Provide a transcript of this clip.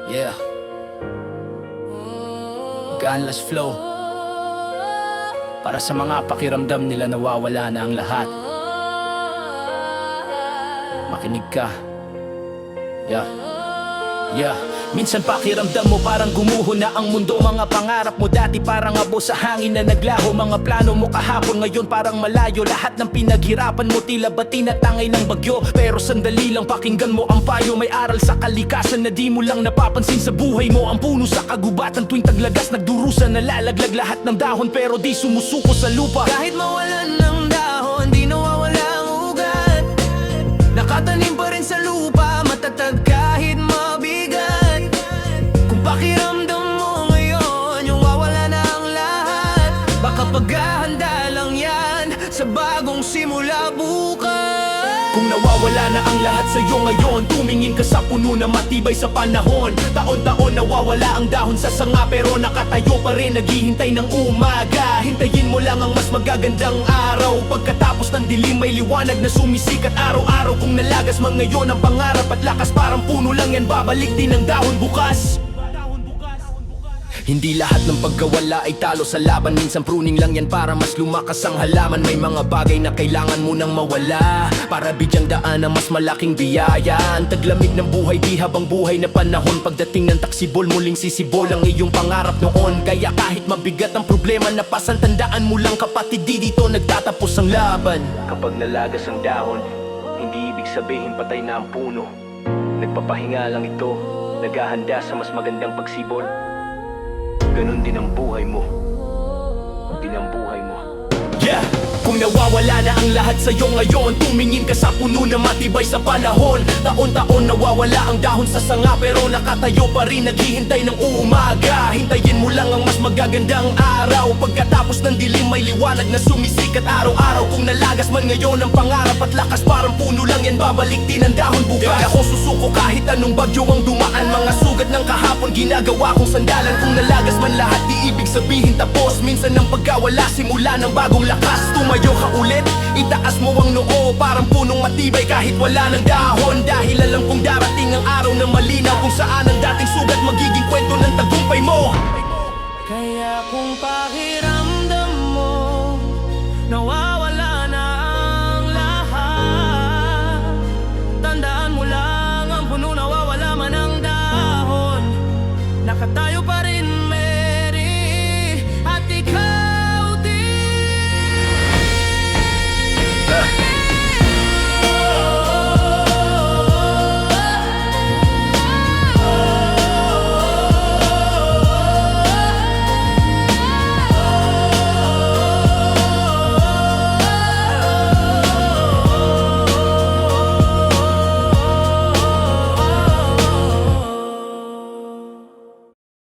Yeah, Gunless Flow. Para sa mga pakiramdam nila nawawala na ang lahat. Makinig ka. Yeah. Minsan pakiramdam mo parang gumuho na ang mundo. Mga pangarap mo dati parang abo sa hangin na naglaho. Mga plano mo kahapon ngayon parang malayo. Lahat ng pinaghirapan mo tila ba tinatangay ng bagyo. Pero sandali lang pakinggan mo ang payo. May aral sa kalikasan na di mo lang napapansin sa buhay mo. Ang puno sa kagubatan tuwing taglagas nagdurusa. Nalalaglag lahat ng dahon pero di sumusuko sa lupa. Kahit mawalan ng dahon di nawawala ang ugat. Nakatanim pa rin sa lupa, matatag kahit mabigat. Kung pakiramdam mo ngayon, yung wawala na ang lahat, baka paghahanda lang yan sa bagong simula bukas. Kung nawawala na ang lahat sa'yo ngayon, tumingin ka sa puno na matibay sa panahon. Taon-taon nawawala ang dahon sa sanga, pero nakatayo pa rin, naghihintay ng umaga. Hintayin mo lang ang mas magagandang araw. Pagkatapos ng dilim may liwanag na sumisikat araw-araw. Kung nalagas man ngayon ang pangarap at lakas, parang puno lang yan, babalik din ang dahon bukas. Hindi lahat ng pagkawala ay talo sa laban. Minsan pruning lang yan para mas lumakas ang halaman. May mga bagay na kailangan mo nang mawala para bigyang daan ng mas malaking biyaya. Ang taglamig ng buhay di habang buhay na panahon. Pagdating ng taksibol muling sisibol ang iyong pangarap noon. Kaya kahit mabigat ang problema na pasan, tandaan mo lang kapatid, di dito nagtatapos ang laban. Kapag nalagas ang dahon, hindi ibig sabihin patay na ang puno. Nagpapahinga lang ito, naghahanda sa mas magandang pagsibol. Ganon din ang buhay mo. Yeah! Kung nawawala na ang lahat sa'yo ngayon, tumingin ka sa puno na matibay sa panahon. Taon-taon nawawala ang dahon sa sanga, pero nakatayo pa rin, naghihintay ng umaga. Hintayin mo lang ang mas magagandang araw. Pagkatapos ng dilim may liwanag na sumisikat araw-araw. Kung nalagas man ngayon ang pangarap at lakas, parang puno lang yan, babalik din ang dahon bukas. Di ako susuko kahit anong bagyo ang dumaan. Mga sugat ng kahapon ginagawa kong sandalan. Kung nalagas man lahat, di ibig sabihin tapos. Minsan ang pagkawala simula ng bagong lakas. Tumayo ka ulit, itaas mo ang noo, parang punong matibay kahit wala ng dahon. Dahil alam kong darating ang araw na malinaw, kung saan ang dating sugat magiging kwento ng tagumpay mo. Kaya kung pakiramdam